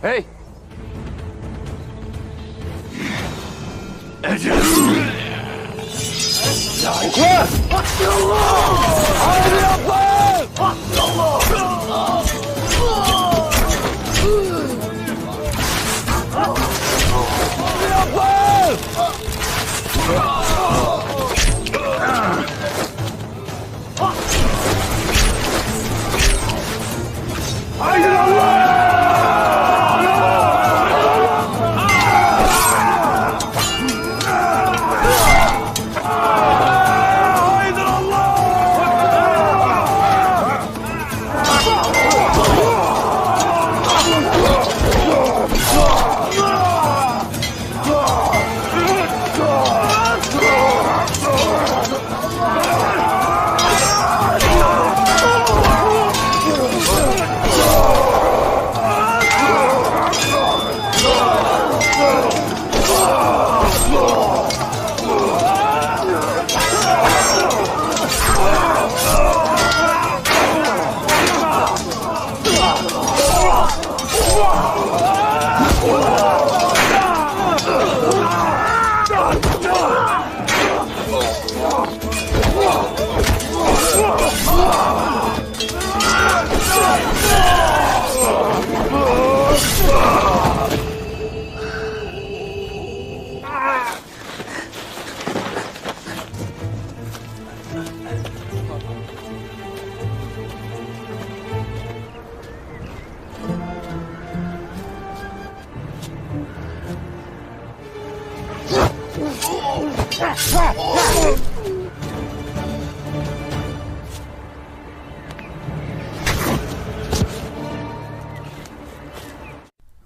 Hey!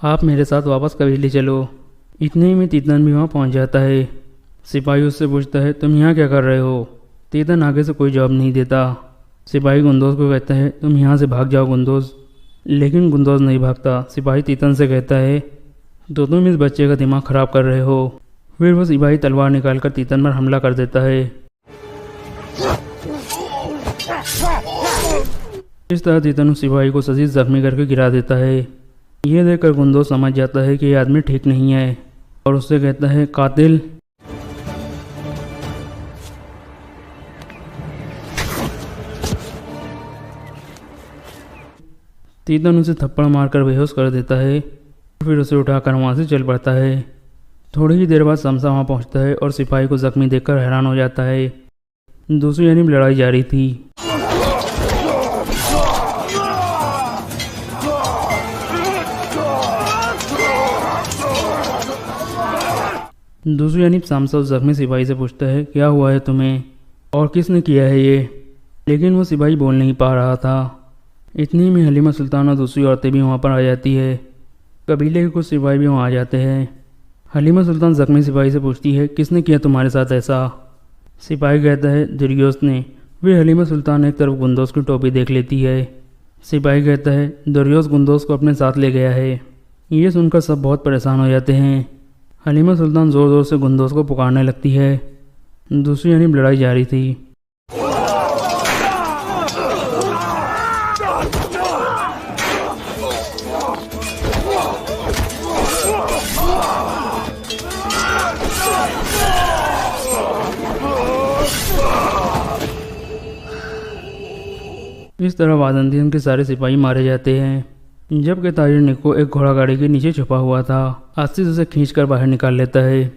آپ میرے ساتھ واپس قبیلے چلو۔ اتنے ہی میں تیتن بھی وہاں پہنچ جاتا ہے۔ سپاہی اس سے پوچھتا ہے تم یہاں کیا کر رہے ہو؟ تیتن آگے سے کوئی جواب نہیں دیتا۔ سپاہی گندوز کو کہتا ہے تم یہاں سے بھاگ جاؤ گندوز، لیکن گندوز نہیں بھاگتا۔ سپاہی تیتن سے کہتا ہے تو تم اس بچے کا دماغ خراب کر رہے ہو۔ پھر وہ سپاہی تلوار نکال کر تیتن پر حملہ کر دیتا ہے۔ اس طرح تیتن اس سپاہی کو شدید زخمی کر کے گرا دیتا ہے۔ یہ دیکھ کر گندوز سمجھ جاتا ہے کہ یہ آدمی ٹھیک نہیں ہے اور اس سے کہتا ہے قاتل۔ تیتن اسے تھپڑ مار کر بے ہوش کر دیتا ہے، پھر اسے اٹھا کر وہاں سے چل پڑتا ہے۔ تھوڑی ہی دیر بعد سمسا وہاں پہنچتا ہے اور سپاہی کو زخمی دیکھ کر حیران ہو جاتا ہے۔ دوسری جانب لڑائی جاری تھی۔ دوسری جانب سامسا اس زخمی سپاہی سے پوچھتا ہے کیا ہوا ہے تمہیں اور کس نے کیا ہے یہ، لیکن وہ سپاہی بول نہیں پا رہا تھا۔ اتنی میں حلیمہ سلطان اور دوسری عورتیں بھی وہاں پر آ جاتی ہے۔ قبیلے کے کچھ سپاہی بھی وہاں آ جاتے ہیں۔ حلیمہ سلطان زخمی سپاہی سے پوچھتی ہے کس نے کیا تمہارے ساتھ ایسا؟ سپاہی کہتا ہے دریوس نے۔ پھر حلیمہ سلطان ایک طرف گندوز کی ٹوپی دیکھ لیتی ہے۔ سپاہی کہتا ہے دریوس گندوز کو اپنے ساتھ لے گیا ہے۔ یہ سن کر سب بہت پریشان ہو جاتے ہیں۔ حلیمہ سلطان زور زور سے گندوز کو پکارنے لگتی ہے۔ دوسری جانب لڑائی جاری تھی۔ اس طرح وازنتین کے سارے سپاہی مارے جاتے ہیں، جبکہ تاجر نکو ایک گھوڑا گاڑی کے نیچے چھپا ہوا تھا۔ آسیس اسے کھینچ کر باہر نکال لیتا ہے۔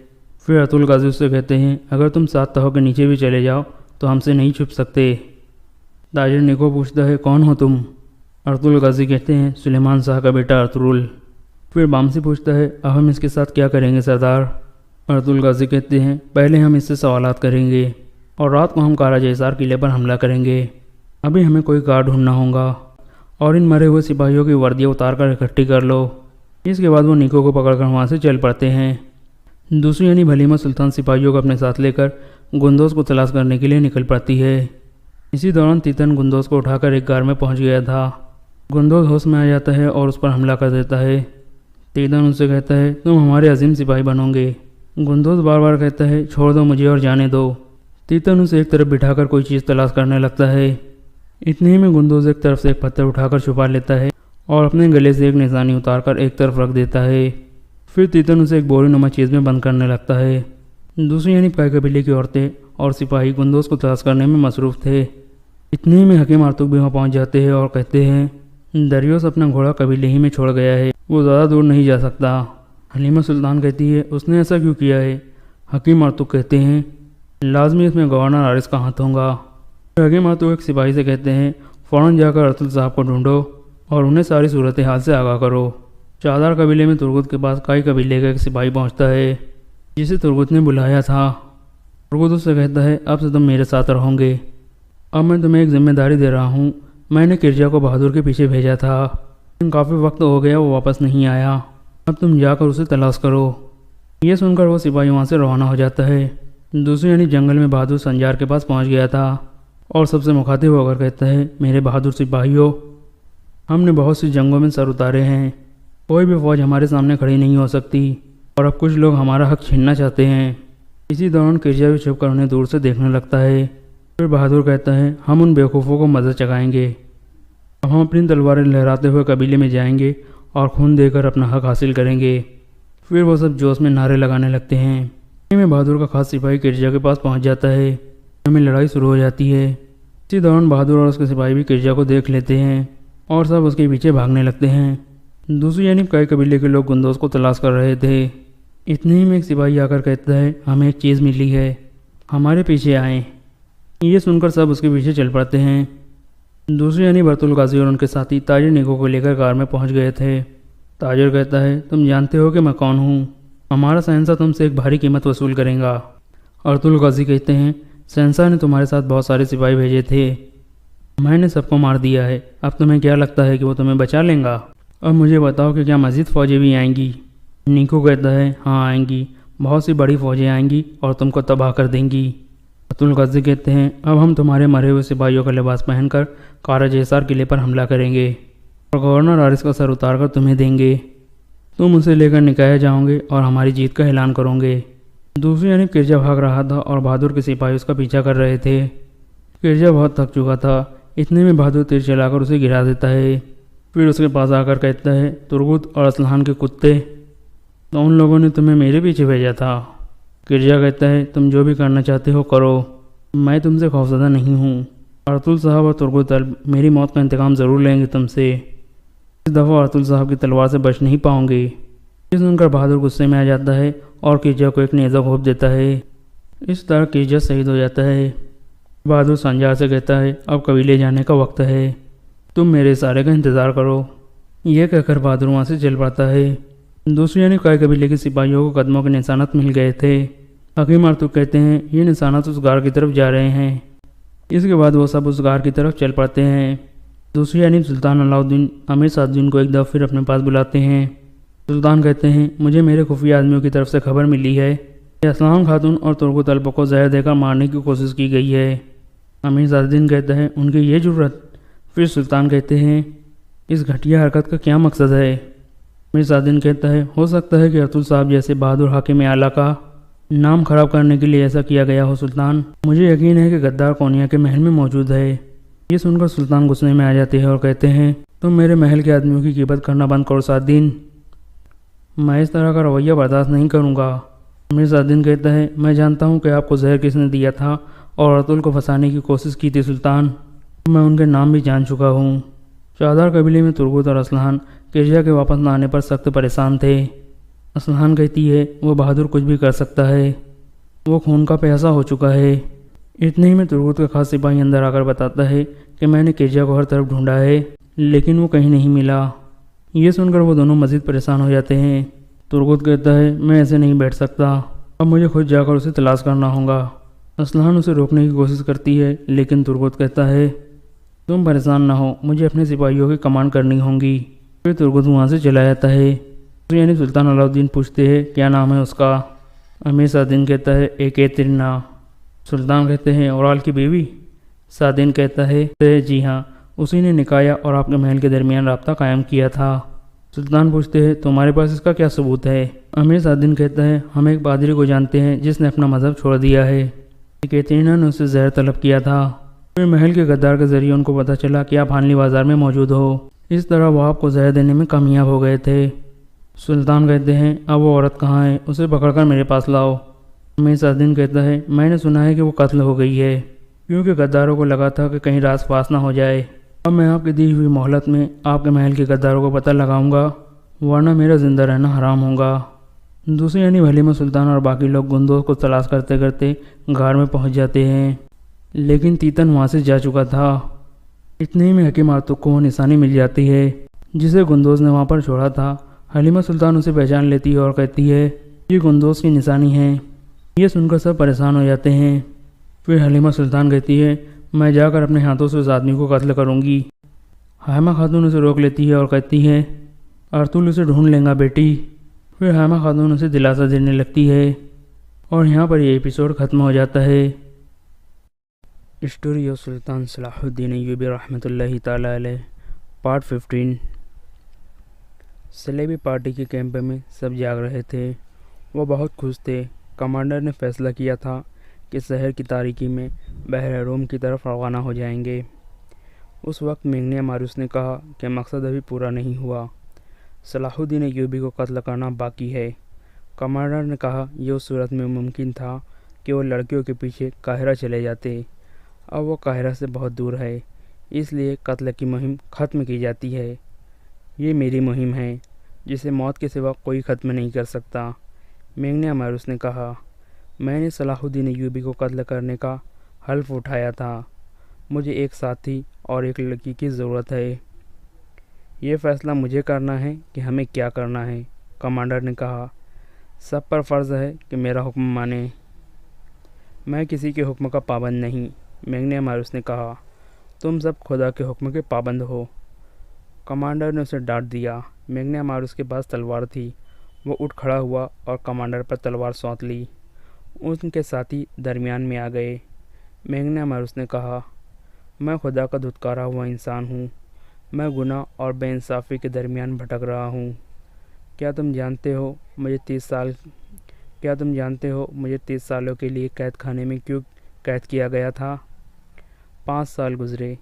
پھر ارطغرل غازی اس سے کہتے ہیں اگر تم 7 تہوں کے نیچے بھی چلے جاؤ تو ہم سے نہیں چھپ سکتے۔ تاجر نکو پوچھتا ہے کون ہو تم؟ ارطغرل غازی کہتے ہیں سلیمان شاہ کا بیٹا ارطغرل۔ پھر بامسی پوچھتا ہے اب ہم اس کے ساتھ کیا کریں گے سردار؟ ارطغرل غازی کہتے ہیں پہلے ہم اس سے سوالات کریں گے اور رات کو ہم کارا جیسار قلعے پر حملہ کریں گے۔ ابھی ہمیں کوئی کار ڈھونڈنا ہوگا اور ان مرے ہوئے سپاہیوں کی وردیاں اتار کر اکٹھی کر لو۔ اس کے بعد وہ نکو کو پکڑ کر وہاں سے چل پڑتے ہیں۔ دوسری یعنی حلیمہ سلطان سپاہیوں کو اپنے ساتھ لے کر گندوز کو تلاش کرنے کے لیے نکل پڑتی ہے۔ اسی دوران تیتن گندوز کو اٹھا کر ایک غار میں پہنچ گیا تھا۔ گندوز ہوش میں آ جاتا ہے اور اس پر حملہ کر دیتا ہے۔ تیتن ان سے کہتا ہے تم ہمارے عظیم سپاہی بنو گے۔ گندوز بار بار کہتا ہے چھوڑ دو مجھے اور جانے دو۔ تیتن اسے ایک طرف بٹھا کر کوئی چیز تلاش کرنے لگتا ہے۔ اتنے ہی میں گندوز ایک طرف سے ایک پتھر اٹھا کر چھپا لیتا ہے اور اپنے گلے سے ایک نشانی اتار کر ایک طرف رکھ دیتا ہے۔ پھر تیتن اسے ایک بوری نما چیز میں بند کرنے لگتا ہے۔ دوسری یعنی کئی قبیلے کی عورتیں اور سپاہی گندوز کو تلاش کرنے میں مصروف تھے۔ اتنے ہی میں حکیم ارطغرل بھی وہاں پہنچ جاتے ہیں اور کہتے ہیں دریوس اپنا گھوڑا قبیلے ہی میں چھوڑ گیا ہے، وہ زیادہ دور نہیں جا سکتا۔ حلیمہ سلطان کہتی ہے اس نے ایسا کیوں کیا ہے؟ حکیم ارطغرل کہتے ہیں لازمی اس میں گورنر حارث کا ہاتھ ہوگا۔ حکیم ارطغرل ایک سپاہی سے کہتے ہیں فوراً جا کر ارطغرل صاحب کو ڈھونڈو اور انہیں ساری صورتحال سے آگاہ کرو۔ شاہدار قبیلے میں ترگت کے پاس کئی قبیلے کا ایک سپاہی پہنچتا ہے جسے ترگت نے بلایا تھا۔ ترگت اس سے کہتا ہے اب سے تم میرے ساتھ رہو گے، اب میں تمہیں ایک ذمہ داری دے رہا ہوں۔ میں نے کرجا کو بہادر کے پیچھے بھیجا تھا لیکن کافی وقت ہو گیا وہ واپس نہیں آیا، اب تم جا کر اسے تلاش کرو۔ یہ سن کر وہ سپاہی وہاں سے روانہ ہو جاتا ہے۔ دوسری یعنی جنگل میں بہادر سنجار کے پاس پہنچ گیا تھا اور سب سے مخاطب ہو کر کہتا ہے میرے بہادر سپاہیوں، ہم نے بہت سی جنگوں میں سر اتارے ہیں، کوئی بھی فوج ہمارے سامنے کھڑی نہیں ہو سکتی اور اب کچھ لوگ ہمارا حق چھیننا چاہتے ہیں۔ اسی دوران کرجا بھی چھپ کر انہیں دور سے دیکھنے لگتا ہے۔ پھر بہادر کہتا ہے ہم ان بیوقوفوں کو مزہ چکھائیں گے، اب ہم اپنی تلواریں لہراتے ہوئے قبیلے میں جائیں گے اور خون دے کر اپنا حق حاصل کریں گے۔ پھر وہ سب جوش میں نعرے لگانے لگتے ہیں۔ میں بہادر کا خاص سپاہی کرجا کے پاس پہنچ جاتا ہے، ہمیں لڑائی شروع ہو جاتی ہے۔ اسی دوران بہادر اور اس کے سپاہی بھی کرجا کو دیکھ لیتے ہیں اور سب اس کے پیچھے بھاگنے لگتے ہیں۔ دوسری جانب کئی قبیلے کے لوگ گندوز کو تلاش کر رہے تھے۔ اتنے ہی میں ایک سپاہی آ کر کہتا ہے ہمیں ایک چیز ملی ہے، ہمارے پیچھے آئیں۔ یہ سن کر سب اس کے پیچھے چل پڑتے ہیں۔ دوسری جانب ارطغرل غازی اور ان کے ساتھی تاجر نکو کو لے کر غار میں پہنچ گئے تھے۔ تاجر کہتا ہے تم جانتے ہو کہ میں کون ہوں، ہمارا شہنشاہ تم سے ایک بھاری قیمت وصول کریں گا۔ ارطغرل غازی کہتے ہیں شہنشاہ نے تمہارے ساتھ بہت سارے سپاہی بھیجے تھے، میں نے سب کو مار دیا ہے، اب تمہیں کیا لگتا ہے کہ وہ تمہیں بچا لیں گا؟ اب مجھے بتاؤ کہ کیا مزید فوجیں بھی آئیں گی؟ نیکو کہتا ہے ہاں آئیں گی، بہت سی بڑی فوجیں آئیں گی اور تم کو تباہ کر دیں گی۔ عبدالغازی کہتے ہیں اب ہم تمہارے مرے ہوئے سپاہیوں کا لباس پہن کر کارج حصار قلعے پر حملہ کریں گے اور گورنر حارث کا سر اتار کر تمہیں دیں گے۔ تم اسے لے کر نکاح جاؤ گے اور ہماری جیت کا اعلان کرو گے۔ دوسری جانب کرجا بھاگ رہا تھا اور بہادر کے سپاہی اس کا پیچھا کر رہے تھے۔ کرجا بہت تھک چکا تھا، اتنے میں بہادر تیر چلا کر اسے گرا دیتا ہے، پھر اس کے پاس آ کر کہتا ہے ترغوت اور اسلحان کے کتے، تو ان لوگوں نے تمہیں میرے پیچھے بھیجا تھا۔ کرجا کہتا ہے تم جو بھی کرنا چاہتے ہو کرو، میں تم سے خوفزدہ نہیں ہوں۔ ارطغرل صاحب اور ترغوت میری موت کا انتقام ضرور لیں گے تم سے، اس دفعہ ارطغرل صاحب کی تلوار سے بچ نہیں پاؤں گے۔ یہ سن کر بہادر غصے میں آ جاتا ہے اور کرجا کو ایک نیزہ گھونپ دیتا ہے۔ اس طرح کرجا شہید ہو جاتا ہے۔ بہادر سنجار سے کہتا ہے اب قبیلے جانے کا وقت ہے، تم میرے اشارے کا انتظار کرو۔ یہ کہہ کر بہادر وہاں سے چل پڑتا ہے۔ دوسری جانب کئی قبیلے کے سپاہیوں کو قدموں کے نشانات مل گئے تھے۔ حکیم ارطغرل کہتے ہیں یہ نشانات اس غار کی طرف جا رہے ہیں۔ اس کے بعد وہ سب اس غار کی طرف چل پڑتے ہیں۔ دوسری جانب سلطان علاء الدین امیر صاد الدین کو ایک دفعہ پھر اپنے پاس بلاتے ہیں۔ سلطان کہتے ہیں مجھے میرے خفیہ آدمیوں کی طرف سے خبر ملی ہے کہ اسلام خاتون اور ترغوت الب کو زہر دے کر مارنے کی کوشش کی گئی ہے۔ امیر صاد الدین کہتا ہے ان کی یہ جرت؟ پھر سلطان کہتے ہیں اس گھٹیا حرکت کا کیا مقصد ہے؟ امیر صاد الدین کہتا ہے ہو سکتا ہے کہ ارطغرل صاحب جیسے بہادر حاکم اعلیٰ کا نام خراب کرنے کے لیے ایسا کیا گیا ہو سلطان۔ مجھے یقین ہے کہ غدار کونیا کے محل میں موجود ہے۔ یہ سن کر سلطان غصے میں آ جاتے ہیں اور کہتے ہیں تم میرے محل کے آدمیوں کی غیبت کرنا بند کرو صاد الدین، میں اس طرح کا رویہ برداشت نہیں کروں گا۔ امیر صاد الدین کہتا ہے میں جانتا ہوں کہ آپ کو زہر کس نے دیا تھا اور ارطغرل کو پھنسانے کی کوشش کی تھی سلطان، میں ان کے نام بھی جان چکا ہوں۔ شاہدار قبیلے میں ترغوت اور اسلحان کرجا کے واپس نہ آنے پر سخت پریشان تھے۔ اسلحان کہتی ہے وہ بہادر کچھ بھی کر سکتا ہے، وہ خون کا پیاسا ہو چکا ہے۔ اتنے ہی میں ترغوت کا خاص سپاہی اندر آ کر بتاتا ہے کہ میں نے کرجا کو ہر طرف ڈھونڈا ہے لیکن وہ کہیں نہیں ملا۔ یہ سن کر وہ دونوں مزید پریشان ہو جاتے ہیں۔ ترغوت کہتا ہے میں ایسے نہیں بیٹھ سکتا، اب مجھے خود جا کر اسے تلاش کرنا ہوگا۔ اسلحان اسے روکنے کی کوشش کرتی ہے لیکن ترغوت کہتا ہے تم پریشان نہ ہو، مجھے اپنے سپاہیوں کی کمانڈ کرنی ہوگی۔ پھر ترغوت وہاں سے چلا جاتا ہے۔ یعنی سلطان علاء الدین پوچھتے ہیں کیا نام ہے اس کا؟ امیر صاد الدین کہتا ہے ایکیترینہ۔ سلطان کہتے ہیں اورال کی بیوی؟ صاد الدین کہتا ہے جی ہاں، اسی نے نکایا اور آپ کے محل کے درمیان رابطہ قائم کیا تھا۔ سلطان پوچھتے ہیں تمہارے پاس اس کا کیا ثبوت ہے؟ امیر صاد الدین کہتا ہے ہم ایک پادری کو جانتے ہیں جس نے اپنا مذہب چھوڑ دیا ہے، ایکیترینہ نے اسے زہر طلب کیا تھا، پھر محل کے غدار کے ذریعے ان کو پتہ چلا کہ آپ حانلی بازار میں موجود ہو، اس طرح وہ آپ کو زہر دینے میں کامیاب ہو گئے تھے۔ سلطان کہتے ہیں اب وہ عورت کہاں ہے؟ اسے پکڑ کر میرے پاس لاؤ۔ امیر صاد الدین کہتا ہے میں نے سنا ہے کہ وہ قتل ہو گئی ہے، کیونکہ غداروں کو لگا تھا کہ کہیں راز فاش نہ ہو جائے۔ اب میں آپ کی دی ہوئی مہلت میں آپ کے محل کے غداروں کو پتہ لگاؤں گا، ورنہ میرا زندہ رہنا حرام ہوگا۔ دوسری یعنی حلیمہ سلطان اور باقی لوگ گندوز کو تلاش کرتے کرتے غار میں پہنچ جاتے ہیں، لیکن تیتن وہاں سے جا چکا تھا۔ اتنے ہی میں حکیم ارطغرل کو وہ نشانی مل جاتی ہے جسے گندوز نے وہاں پر چھوڑا تھا۔ حلیمہ سلطان اسے پہچان لیتی ہے اور کہتی ہے یہ گندوز کی نشانی ہے۔ یہ سن کر سب پریشان ہو جاتے ہیں۔ پھر حلیمہ سلطان کہتی ہے میں جا کر اپنے ہاتھوں سے اس آدمی کو قتل کروں گی۔ حائمہ خاتون اسے روک لیتی ہے اور کہتی ہے ارطغرل اسے ڈھونڈ لیں گا بیٹی۔ پھر حائمہ خاتون اسے دلاسا دینے لگتی ہے اور یہاں پر یہ ایپیسوڈ ختم ہو جاتا ہے۔ اسٹوری آف سلطان صلاح الدین ایوبی رحمۃ اللہ تعالی علیہ پارٹ 15۔ صلیبی پارٹی کے کیمپ میں سب جاگ رہے تھے، وہ بہت خوش تھے۔ کمانڈر نے فیصلہ کیا تھا کہ شہر کی تاریکی میں بحر روم کی طرف روانہ ہو جائیں گے۔ اس وقت مینگنیا ماریوس نے کہا کہ مقصد ابھی پورا نہیں ہوا، صلاح الدین ایوبی کو قتل کرنا باقی ہے۔ کمانڈر نے کہا یہ اس صورت میں ممکن تھا کہ وہ لڑکیوں کے پیچھے قاہرہ چلے جاتے، اب وہ قاہرہ سے بہت دور ہے، اس لیے قتل کی مہم ختم کی جاتی ہے۔ یہ میری مہم ہے جسے موت کے سوا کوئی ختم نہیں کر سکتا۔ مینگنیا ماریوس نے کہا میں نے صلاح الدین ایوبی کو قتل کرنے کا حلف اٹھایا تھا، مجھے ایک ساتھی اور ایک لڑکی کی ضرورت ہے، یہ فیصلہ مجھے کرنا ہے کہ ہمیں کیا کرنا ہے۔ کمانڈر نے کہا سب پر فرض ہے کہ میرا حکم مانیں، میں کسی کے حکم کا پابند نہیں۔ مینگنیا ماریوس نے کہا تم سب خدا کے حکم کے پابند ہو، کمانڈر نے اسے ڈانٹ دیا۔ مینگنا ماروس کے پاس تلوار تھی۔ وہ اٹھ کھڑا ہوا اور کمانڈر پر تلوار سونت لی۔ ان کے ساتھی درمیان میں آ گئے۔ مینگنا ماروس نے کہا، میں خدا کا دھتکارا ہوا انسان ہوں۔ میں گناہ اور بے انصافی کے درمیان بھٹک رہا ہوں۔ کیا تم جانتے ہو مجھے 30 سالوں کے لیے قید خانے میں کیوں قید کیا گیا تھا؟ 5 سال گزرے۔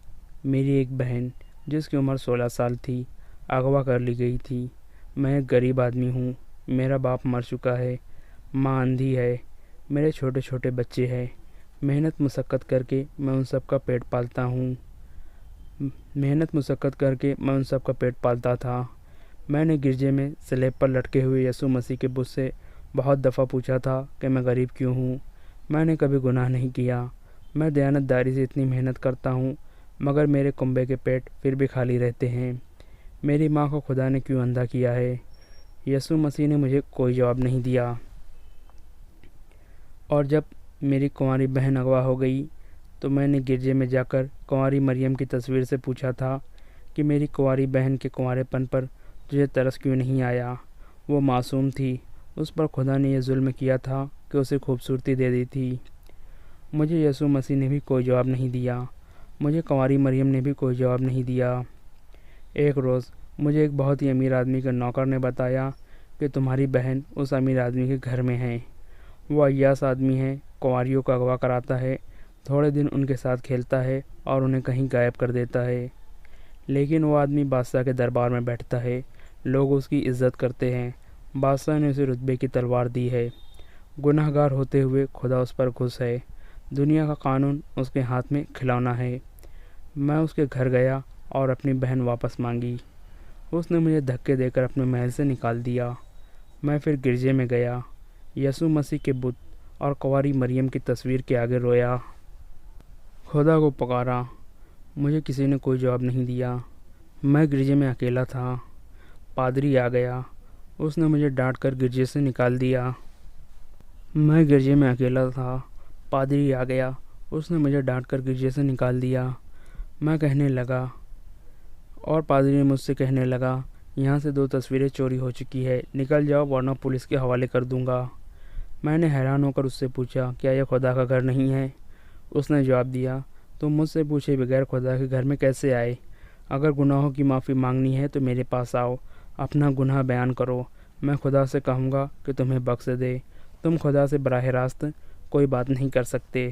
میری ایک بہن جس کی عمر 16 سال تھی اغوا کر لی گئی تھی۔ میں ایک غریب آدمی ہوں۔ میرا باپ مر چکا ہے۔ ماں اندھی ہے۔ میرے چھوٹے چھوٹے بچے ہیں۔ محنت مشقت کر کے میں ان سب کا پیٹ پالتا تھا۔ میں نے گرجے میں سلیب پر لٹکے ہوئے یسوع مسیح کے بت سے بہت دفعہ پوچھا تھا کہ میں غریب کیوں ہوں۔ میں نے کبھی گناہ نہیں کیا۔ میں دیانت داری سے اتنی محنت کرتا ہوں مگر میرے کنبے کے پیٹ پھر بھی خالی رہتے ہیں۔ میری ماں کو خدا نے کیوں اندھا کیا ہے؟ یسوع مسیح نے مجھے کوئی جواب نہیں دیا۔ اور جب میری کنواری بہن اغوا ہو گئی تو میں نے گرجے میں جا کر کنواری مریم کی تصویر سے پوچھا تھا کہ میری کنواری بہن کے کنوارے پن پر تجھے ترس کیوں نہیں آیا؟ وہ معصوم تھی۔ اس پر خدا نے یہ ظلم کیا تھا کہ اسے خوبصورتی دے دی تھی۔ مجھے یسوع مسیح نے بھی کوئی جواب نہیں دیا۔ مجھے کنواری مریم نے بھی کوئی جواب نہیں دیا۔ ایک روز مجھے ایک بہت ہی امیر آدمی کے نوکر نے بتایا کہ تمہاری بہن اس امیر آدمی کے گھر میں ہے۔ وہ عیاش آدمی ہے، کنواریوں کو اغوا کراتا ہے، تھوڑے دن ان کے ساتھ کھیلتا ہے اور انہیں کہیں غائب کر دیتا ہے۔ لیکن وہ آدمی بادشاہ کے دربار میں بیٹھتا ہے، لوگ اس کی عزت کرتے ہیں۔ بادشاہ نے اسے رتبے کی تلوار دی ہے۔ گناہ گار ہوتے ہوئے خدا اس پر خوش ہے۔ دنیا کا قانون اس کے ہاتھ میں کھلونا ہے۔ میں اس کے گھر گیا اور اپنی بہن واپس مانگی۔ اس نے مجھے دھکے دے کر اپنے محل سے نکال دیا۔ میں پھر گرجے میں گیا، یسوع مسیح کے بت اور کنواری مریم کی تصویر کے آگے رویا۔ خدا کو پکارا۔ مجھے کسی نے کوئی جواب نہیں دیا۔ میں گرجے میں اکیلا تھا۔ پادری آ گیا۔ اس نے مجھے ڈانٹ کر گرجے سے نکال دیا۔ میں گرجے میں اکیلا تھا۔ پادری آ گیا۔ اس نے مجھے ڈانٹ کر گرجے سے نکال دیا۔ میں کہنے لگا اور پادری مجھ سے کہنے لگا، یہاں سے 2 تصویریں چوری ہو چکی ہے، نکل جاؤ ورنہ پولیس کے حوالے کر دوں گا۔ میں نے حیران ہو کر اس سے پوچھا، کیا یہ خدا کا گھر نہیں ہے؟ اس نے جواب دیا، تم مجھ سے پوچھے بغیر خدا کے گھر میں کیسے آئے؟ اگر گناہوں کی معافی مانگنی ہے تو میرے پاس آؤ، اپنا گناہ بیان کرو، میں خدا سے کہوں گا کہ تمہیں بخش دے۔ تم خدا سے براہ راست کوئی بات نہیں کر سکتے۔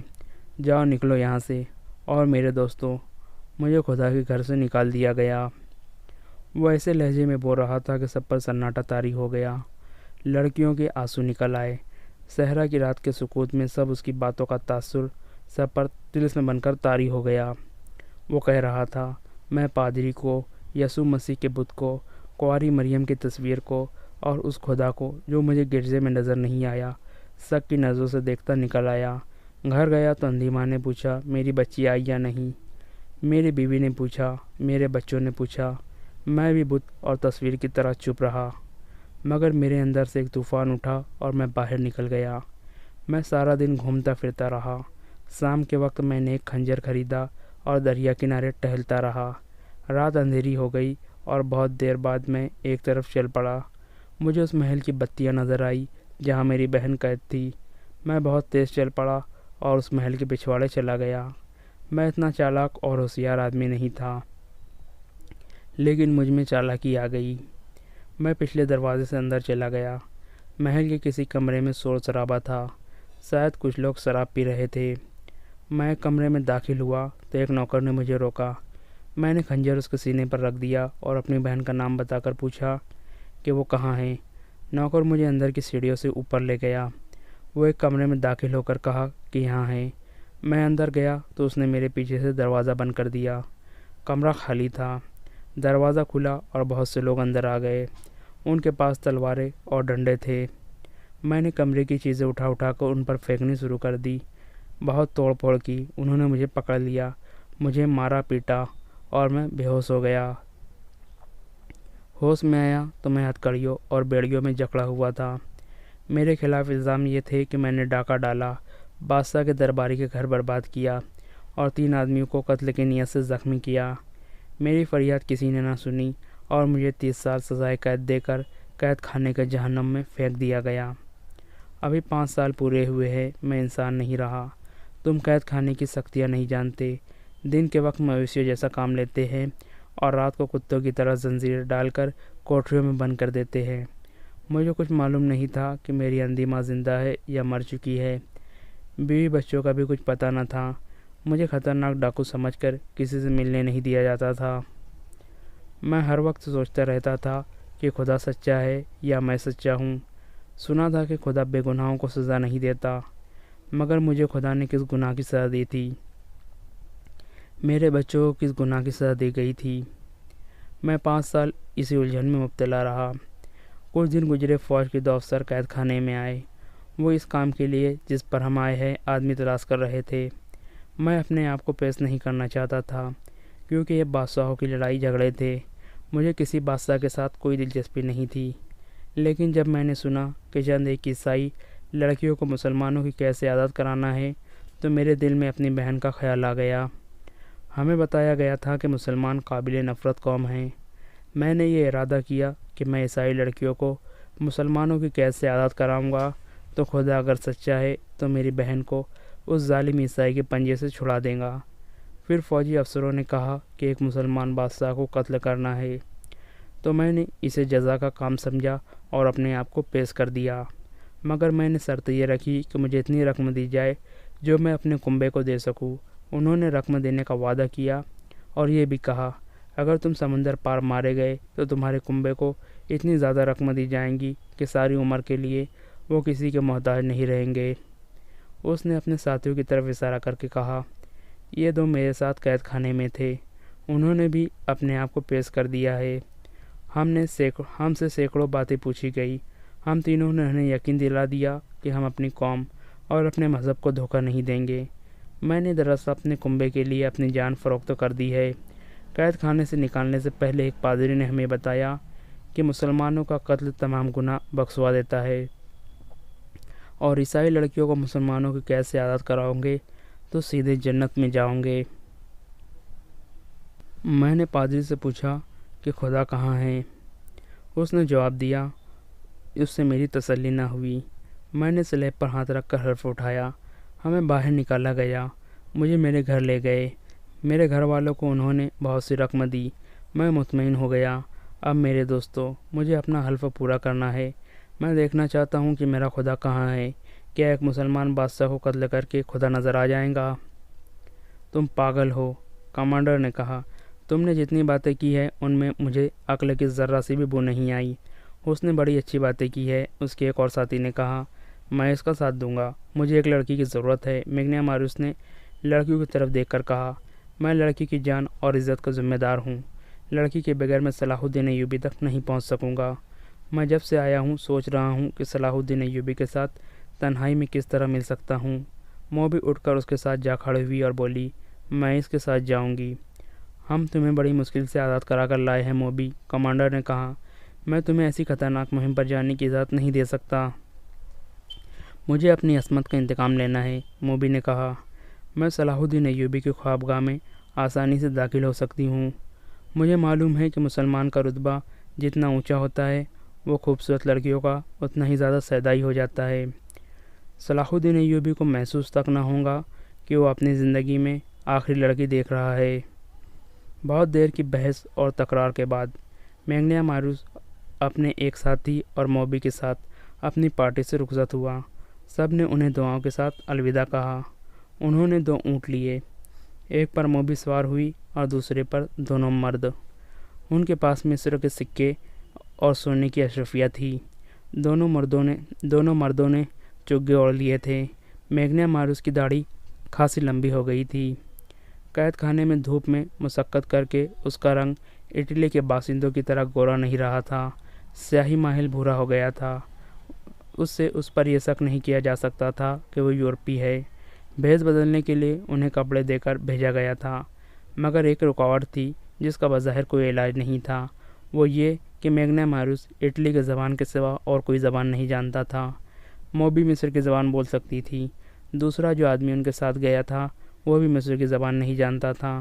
جاؤ نکلو یہاں سے۔ اور میرے دوستو، مجھے خدا کے گھر سے نکال دیا گیا۔ وہ ایسے لہجے میں بول رہا تھا کہ سب پر سناٹا طاری ہو گیا۔ لڑکیوں کے آنسو نکل آئے۔ صحرا کی رات کے سکوت میں سب اس کی باتوں کا تاثر سب پر طلسم بن کر طاری ہو گیا۔ وہ کہہ رہا تھا، میں پادری کو، یسوع مسیح کے بت کو، کنواری مریم کی تصویر کو اور اس خدا کو جو مجھے گرجے میں نظر نہیں آیا، شک کی نظروں سے دیکھتا نکل آیا۔ گھر گیا تو اندھی ماں نے پوچھا، میری بچی آئی یا نہیں؟ میری بیوی نے پوچھا، میرے بچوں نے پوچھا۔ میں بھی بت اور تصویر کی طرح چپ رہا، مگر میرے اندر سے ایک طوفان اٹھا اور میں باہر نکل گیا۔ میں سارا دن گھومتا پھرتا رہا۔ شام کے وقت میں نے ایک خنجر خریدا اور دریا کنارے ٹہلتا رہا۔ رات اندھیری ہو گئی اور بہت دیر بعد میں ایک طرف چل پڑا۔ مجھے اس محل کی بتیاں نظر آئی جہاں میری بہن قید تھی۔ میں بہت تیز چل پڑا اور اس محل کے پچھواڑے چلا گیا۔ میں اتنا چالاک اور ہوشیار آدمی نہیں تھا، لیکن مجھ میں چالاکی آ گئی۔ میں پچھلے دروازے سے اندر چلا گیا۔ محل کے کسی کمرے میں شور شرابہ تھا، شاید کچھ لوگ شراب پی رہے تھے۔ میں ایک کمرے میں داخل ہوا تو ایک نوکر نے مجھے روکا۔ میں نے خنجر اس کے سینے پر رکھ دیا اور اپنی بہن کا نام بتا کر پوچھا کہ وہ کہاں ہے۔ نوکر مجھے اندر کی سیڑھیوں سے اوپر لے گیا۔ وہ ایک کمرے میں داخل ہو کر کہا کہ یہاں ہے۔ میں اندر گیا تو اس نے میرے پیچھے سے دروازہ بند کر دیا۔ کمرہ خالی تھا۔ دروازہ کھلا اور بہت سے لوگ اندر آ گئے۔ ان کے پاس تلواریں اور ڈنڈے تھے۔ میں نے کمرے کی چیزیں اٹھا کر ان پر پھینکنی شروع کر دی۔ بہت توڑ پھوڑ کی۔ انہوں نے مجھے پکڑ لیا، مجھے مارا پیٹا اور میں بے ہوش ہو گیا۔ ہوش میں آیا تو میں ہتھکڑیوں اور بیڑیوں میں جکڑا ہوا تھا۔ میرے خلاف الزام یہ تھے کہ میں نے ڈاکہ ڈالا، بادشاہ کے درباری کے گھر برباد کیا اور 3 آدمیوں کو قتل کی نیت سے زخمی کیا۔ میری فریاد کسی نے نہ سنی اور مجھے 30 سال سزائے قید دے کر قید خانے کے جہنم میں پھینک دیا گیا۔ ابھی 5 سال پورے ہوئے ہیں، میں انسان نہیں رہا۔ تم قید خانے کی سختیاں نہیں جانتے۔ دن کے وقت مویشیوں جیسا کام لیتے ہیں اور رات کو کتوں کی طرح زنجیریں ڈال کر کوٹریوں میں بند کر دیتے ہیں۔ مجھے کچھ معلوم نہیں تھا کہ میری اندھی ماں زندہ ہے یا مر چکی ہے۔ بیوی بچوں کا بھی کچھ پتہ نہ تھا۔ مجھے خطرناک ڈاکو سمجھ کر کسی سے ملنے نہیں دیا جاتا تھا۔ میں ہر وقت سوچتا رہتا تھا کہ خدا سچا ہے یا میں سچا ہوں۔ سنا تھا کہ خدا بے گناہوں کو سزا نہیں دیتا، مگر مجھے خدا نے کس گناہ کی سزا دی تھی؟ میرے بچوں کو کس گناہ کی سزا دی گئی تھی؟ میں 5 سال اسی الجھن میں مبتلا رہا۔ کچھ دن گزرے، فوج کے 2 افسر قید خانے میں آئے۔ وہ اس کام کے لیے جس پر ہم آئے ہیں آدمی تلاش کر رہے تھے۔ میں اپنے آپ کو پیش نہیں کرنا چاہتا تھا کیونکہ یہ بادشاہوں کی لڑائی جھگڑے تھے۔ مجھے کسی بادشاہ کے ساتھ کوئی دلچسپی نہیں تھی، لیکن جب میں نے سنا کہ چند ایک عیسائی لڑکیوں کو مسلمانوں کی قید سے آزاد کرانا ہے تو میرے دل میں اپنی بہن کا خیال آ گیا۔ ہمیں بتایا گیا تھا کہ مسلمان قابل نفرت قوم ہیں۔ میں نے یہ ارادہ کیا کہ میں عیسائی لڑکیوں کو مسلمانوں کی قید سے آزاد کراؤں گا تو خدا اگر سچا ہے تو میری بہن کو اس ظالم عیسائی کے پنجے سے چھڑا دے گا۔ پھر فوجی افسروں نے کہا کہ ایک مسلمان بادشاہ کو قتل کرنا ہے، تو میں نے اسے جزا کا کام سمجھا اور اپنے آپ کو پیش کر دیا، مگر میں نے شرط یہ رکھی کہ مجھے اتنی رقم دی جائے جو میں اپنے کنبے کو دے سکوں۔ انہوں نے رقم دینے کا وعدہ کیا اور یہ بھی کہا اگر تم سمندر پار مارے گئے تو تمہارے کنبے کو اتنی زیادہ رقم دی جائیں گی کہ ساری عمر کے لیے وہ کسی کے محتاج نہیں رہیں گے۔ اس نے اپنے ساتھیوں کی طرف اشارہ کر کے کہا، یہ 2 میرے ساتھ قید خانے میں تھے، انہوں نے بھی اپنے آپ کو پیش کر دیا ہے۔ ہم سے سینکڑوں باتیں پوچھی گئی۔ ہم تینوں نے انہیں یقین دلا دیا کہ ہم اپنی قوم اور اپنے مذہب کو دھوکہ نہیں دیں گے۔ میں نے دراصل اپنے کنبے کے لیے اپنی جان فروخت کر دی ہے۔ قید خانے سے نکالنے سے پہلے ایک پادری نے ہمیں بتایا کہ مسلمانوں کا قتل تمام گناہ بخشوا دیتا ہے، اور عیسائی لڑکیوں کو مسلمانوں کی قید سے آزاد کراؤں گے تو سیدھے جنت میں جاؤں گے۔ میں نے پادری سے پوچھا کہ خدا کہاں ہے؟ اس نے جواب دیا۔ اس سے میری تسلی نہ ہوئی۔ میں نے سلیب پر ہاتھ رکھ کر حلف اٹھایا۔ ہمیں باہر نکالا گیا۔ مجھے میرے گھر لے گئے۔ میرے گھر والوں کو انہوں نے بہت سی رقم دی۔ میں مطمئن ہو گیا۔ اب میرے دوستو، مجھے اپنا حلف پورا کرنا ہے۔ میں دیکھنا چاہتا ہوں کہ میرا خدا کہاں ہے۔ کیا ایک مسلمان بادشاہ کو قتل کر کے خدا نظر آ جائے گا؟ تم پاگل ہو، کمانڈر نے کہا۔ تم نے جتنی باتیں کی ہیں ان میں مجھے عقل کی ذرہ سی بھی بو نہیں آئی۔ اس نے بڑی اچھی باتیں کی ہے، اس کے ایک اور ساتھی نے کہا۔ میں اس کا ساتھ دوں گا۔ مجھے ایک لڑکی کی ضرورت ہے، میگنیا ماروس نے لڑکیوں کی طرف دیکھ کر کہا۔ میں لڑکی کی جان اور عزت کا ذمہ دار ہوں۔ لڑکی کے بغیر میں صلاح الدین ایوبی تک نہیں پہنچ سکوں گا۔ میں جب سے آیا ہوں سوچ رہا ہوں کہ صلاح الدین ایوبی کے ساتھ تنہائی میں کس طرح مل سکتا ہوں۔ موبی اٹھ کر اس کے ساتھ جا کھڑی ہوئی اور بولی، میں اس کے ساتھ جاؤں گی۔ ہم تمہیں بڑی مشکل سے آزاد کرا کر لائے ہیں موبی، کمانڈر نے کہا۔ میں تمہیں ایسی خطرناک مہم پر جانے کی اجازت نہیں دے سکتا۔ مجھے اپنی عصمت کا انتقام لینا ہے، موبی نے کہا۔ میں صلاح الدین ایوبی کی خوابگاہ میں آسانی سے داخل ہو سکتی ہوں۔ مجھے معلوم ہے کہ مسلمان کا رتبہ جتنا اونچا ہوتا ہے وہ خوبصورت لڑکیوں کا اتنا ہی زیادہ شیدائی ہو جاتا ہے۔ صلاح الدین ایوبی کو محسوس تک نہ ہوگا کہ وہ اپنی زندگی میں آخری لڑکی دیکھ رہا ہے۔ بہت دیر کی بحث اور تکرار کے بعد میگنیا ماروس اپنے ایک ساتھی اور موبی کے ساتھ اپنی پارٹی سے رخصت ہوا۔ سب نے انہیں دعاؤں کے ساتھ الوداع کہا۔ انہوں نے 2 اونٹ لیے، ایک پر موبی سوار ہوئی اور دوسرے پر دونوں مرد۔ ان کے پاس مصر کے سکے اور سونے کی اشرفیہ تھی۔ دونوں مردوں نے چگے اوڑھ لیے تھے۔ میگنیا ماروس کی داڑھی خاصی لمبی ہو گئی تھی۔ قید خانے میں دھوپ میں مشقت کر کے اس کا رنگ اٹلی کے باشندوں کی طرح گورا نہیں رہا تھا، سیاہی مائل بھورا ہو گیا تھا۔ اس پر یہ شک نہیں کیا جا سکتا تھا کہ وہ یورپی ہے۔ بھیس بدلنے کے لیے انہیں کپڑے دے کر بھیجا گیا تھا، مگر ایک رکاوٹ تھی جس کا بظاہر کوئی علاج نہیں تھا، وہ یہ کہ میگنیا ماروس اٹلی کی زبان کے سوا اور کوئی زبان نہیں جانتا تھا۔ موبی مصر کی زبان بول سکتی تھی۔ دوسرا جو آدمی ان کے ساتھ گیا تھا وہ بھی مصر کی زبان نہیں جانتا تھا۔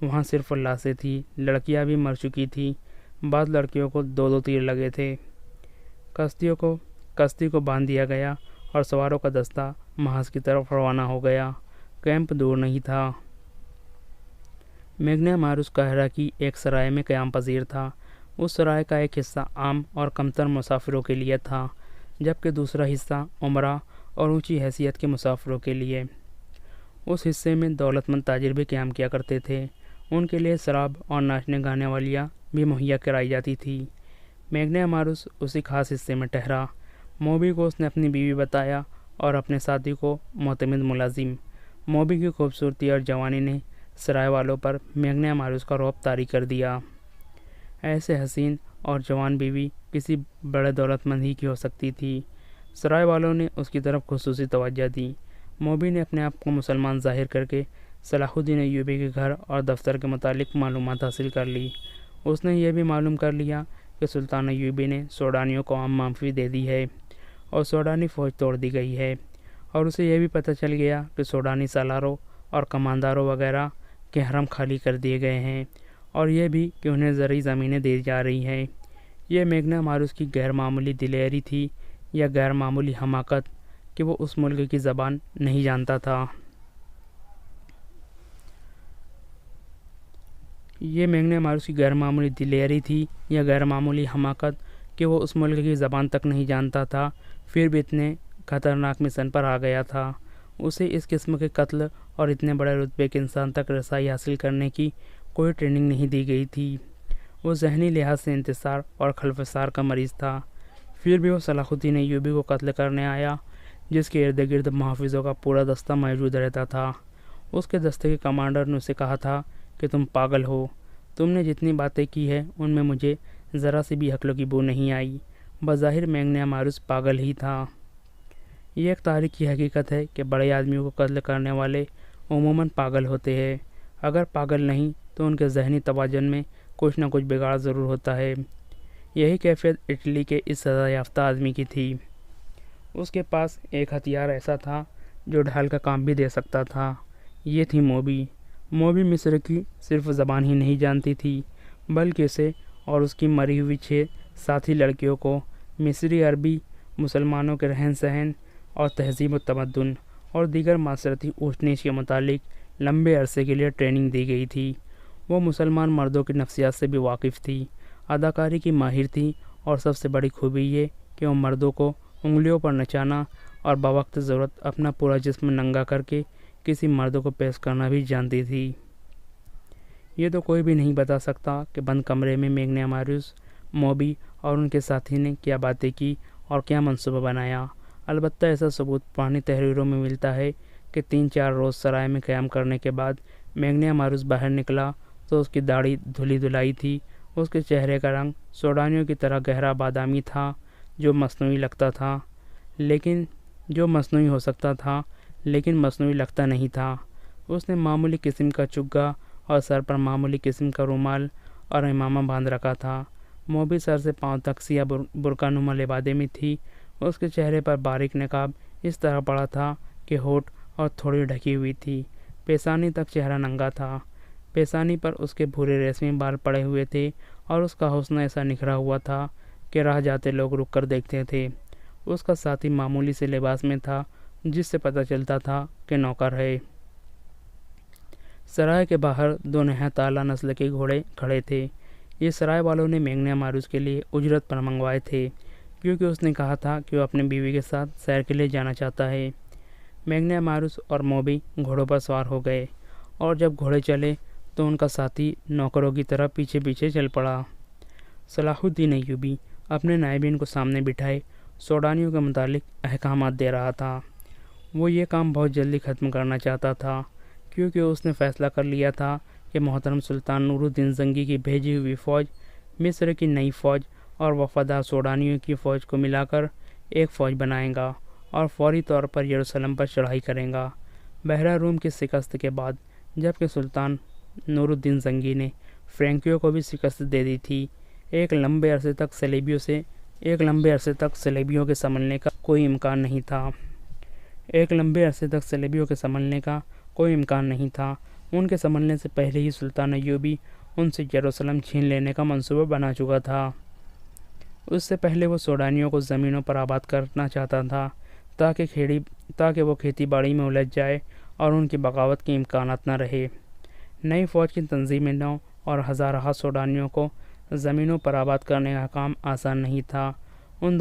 وہاں صرف لاشیں تھیں، لڑکیاں بھی مر چکی تھیں، بعض لڑکیوں کو 2 تیر لگے تھے۔ کشتی کو باندھ دیا گیا اور سواروں کا دستہ محاذ کی طرف روانہ ہو گیا۔ کیمپ دور نہیں تھا۔ میگنا ماروس قاہرہ کی ایک سرائے میں قیام پذیر تھا۔ اس سرائے کا ایک حصہ عام اور کمتر مسافروں کے لیے تھا، جبکہ دوسرا حصہ عمرہ اور اونچی حیثیت کے مسافروں کے لیے۔ اس حصے میں دولت مند تاجر بھی قیام کیا کرتے تھے۔ ان کے لیے شراب اور ناچنے گانے والیاں بھی مہیا کرائی جاتی تھی۔ میگنا ماروس اسی خاص حصے میں ٹھہرا۔ موبی کو اس نے اپنی بیوی بتایا اور اپنے ساتھی کو معتمد ملازم۔ موبی کی خوبصورتی اور جوانی نے سرائے والوں پر میگنا ماروس کا رعب طاری کر دیا۔ ایسے حسین اور جوان بیوی کسی بڑے دولت مند ہی کی ہو سکتی تھی۔ سرائے والوں نے اس کی طرف خصوصی توجہ دی۔ موبی نے اپنے آپ کو مسلمان ظاہر کر کے صلاح الدین ایوبی کے گھر اور دفتر کے متعلق معلومات حاصل کر لی۔ اس نے یہ بھی معلوم کر لیا کہ سلطان ایوبی نے سوڈانیوں کو عام معافی دے دی ہے اور سوڈانی فوج توڑ دی گئی ہے، اور اسے یہ بھی پتہ چل گیا کہ سوڈانی سالاروں اور کمانداروں وغیرہ کے حرم خالی کر دیے گئے ہیں، اور یہ بھی کہ انہیں زرعی زمینیں دی جا رہی ہیں۔ یہ میگنا ماروس کی غیر معمولی دلیری تھی یا غیر معمولی حماقت کہ وہ اس ملک کی زبان نہیں جانتا تھا۔ یہ میگنا ماروس کی غیر معمولی دلیری تھی یا غیر معمولی حماقت کہ وہ اس ملک کی زبان تک نہیں جانتا تھا، پھر بھی اتنے خطرناک مشن پر آ گیا تھا۔ اسے اس قسم کے قتل اور اتنے بڑے رتبے کے انسان تک رسائی حاصل کرنے کی کوئی ٹریننگ نہیں دی گئی تھی۔ وہ ذہنی لحاظ سے انتصار اور خلفسار کا مریض تھا۔ پھر بھی وہ صلاح الدین ایوبی کو قتل کرنے آیا، جس کے ارد گرد محافظوں کا پورا دستہ موجود رہتا تھا۔ اس کے دستے کے کمانڈر نے اسے کہا تھا کہ تم پاگل ہو، تم نے جتنی باتیں کی ہیں ان میں مجھے ذرا سی بھی عقل کی بو نہیں آئی۔ بظاہر میگنا ماروس پاگل ہی تھا۔ یہ ایک تاریخی حقیقت ہے کہ بڑے آدمیوں کو قتل کرنے والے عموماً پاگل ہوتے ہیں۔ اگر پاگل نہیں تو ان کے ذہنی توازن میں کچھ نہ کچھ بگاڑ ضرور ہوتا ہے۔ یہی کیفیت اٹلی کے اس سزا یافتہ آدمی کی تھی۔ اس کے پاس ایک ہتھیار ایسا تھا جو ڈھال کا کام بھی دے سکتا تھا۔ یہ تھی موبی۔ موبی مصر کی صرف زبان ہی نہیں جانتی تھی، بلکہ اسے اور اس کی مری ہوئی 6 ساتھی لڑکیوں کو مصری عربی، مسلمانوں کے رہن سہن اور تہذیب و تمدن اور دیگر معاشرتی اونچ نیچ کے متعلق لمبے عرصے کے لیے ٹریننگ دی گئی تھی۔ وہ مسلمان مردوں کی نفسیات سے بھی واقف تھی، اداکاری کی ماہر تھی، اور سب سے بڑی خوبی یہ کہ وہ مردوں کو انگلیوں پر نچانا اور بوقت ضرورت اپنا پورا جسم ننگا کر کے کسی مرد کو پیش کرنا بھی جانتی تھی۔ یہ تو کوئی بھی نہیں بتا سکتا کہ بند کمرے میں میگنا ماروس، موبی اور ان کے ساتھی نے کیا باتیں کی اور کیا منصوبہ بنایا۔ البتہ ایسا ثبوت پرانی تحریروں میں ملتا ہے کہ 3-4 روز سرائے میں قیام کرنے کے بعد میگنا ماروس باہر نکلا تو اس کی داڑھی دھلی دھلائی تھی۔ اس کے چہرے کا رنگ سوڈانیوں کی طرح گہرا بادامی تھا، جو مصنوعی ہو سکتا تھا لیکن مصنوعی لگتا نہیں تھا۔ اس نے معمولی قسم کا چگا اور سر پر معمولی قسم کا رومال اور عمامہ باندھ رکھا تھا۔ موبی سر سے پاؤں تک سیاہ برقع نما لبادے میں تھی۔ اس کے چہرے پر باریک نقاب اس طرح پڑا تھا کہ ہونٹ اور تھوڑی ڈھکی ہوئی تھی۔ پیشانی تک چہرہ ننگا تھا۔ پیشانی پر اس کے بھورے ریشمی بال پڑے ہوئے تھے اور اس کا حسن ایسا نکھرا ہوا تھا کہ راہ جاتے لوگ رک کر دیکھتے تھے۔ اس کا ساتھی معمولی سے لباس میں تھا، جس سے پتہ چلتا تھا کہ نوکر ہے۔ سرائے کے باہر 2 نہایت اعلیٰ نسل کے گھوڑے کھڑے تھے۔ یہ سرائے والوں نے میگنا ماروس کے لیے اجرت پر منگوائے تھے، کیونکہ اس نے کہا تھا کہ وہ اپنی بیوی کے ساتھ سیر کے لیے جانا چاہتا ہے۔ میگنا ماروس اور موبی گھوڑوں پر سوار ہو گئے، اور جب گھوڑے چلے تو ان کا ساتھی نوکروں کی طرح پیچھے پیچھے چل پڑا۔ صلاح الدین ایوبی اپنے نائبین کو سامنے بٹھائے سوڈانیوں کے متعلق احکامات دے رہا تھا۔ وہ یہ کام بہت جلدی ختم کرنا چاہتا تھا، کیونکہ اس نے فیصلہ کر لیا تھا کہ محترم سلطان نور الدین زنگی کی بھیجی ہوئی فوج مصر کی نئی فوج اور وفادار سوڈانیوں کی فوج کو ملا کر ایک فوج بنائے گا اور فوری طور پر یروشلم پر چڑھائی کرے گا۔ بحیرہ روم کی شکست کے بعد، جبکہ سلطان نور الدین زنگی نے فرینکیوں کو بھی شکست دے دی تھی، ایک لمبے عرصے تک صلیبیوں کے سنبھلنے کا کوئی امکان نہیں تھا۔ ان کے سنبھلنے سے پہلے ہی سلطان ایوبی ان سے یروشلم چھین لینے کا منصوبہ بنا چکا تھا۔ اس سے پہلے وہ سوڈانیوں کو زمینوں پر آباد کرنا چاہتا تھا تاکہ وہ کھیتی باڑی میں الجھ جائے اور ان کی بغاوت کے امکانات نہ رہے۔ نئی فوج کی تنظیم نو اور ہزارہ سوڈانیوں کو زمینوں پر آباد کرنے کا کام آسان نہیں تھا۔ ان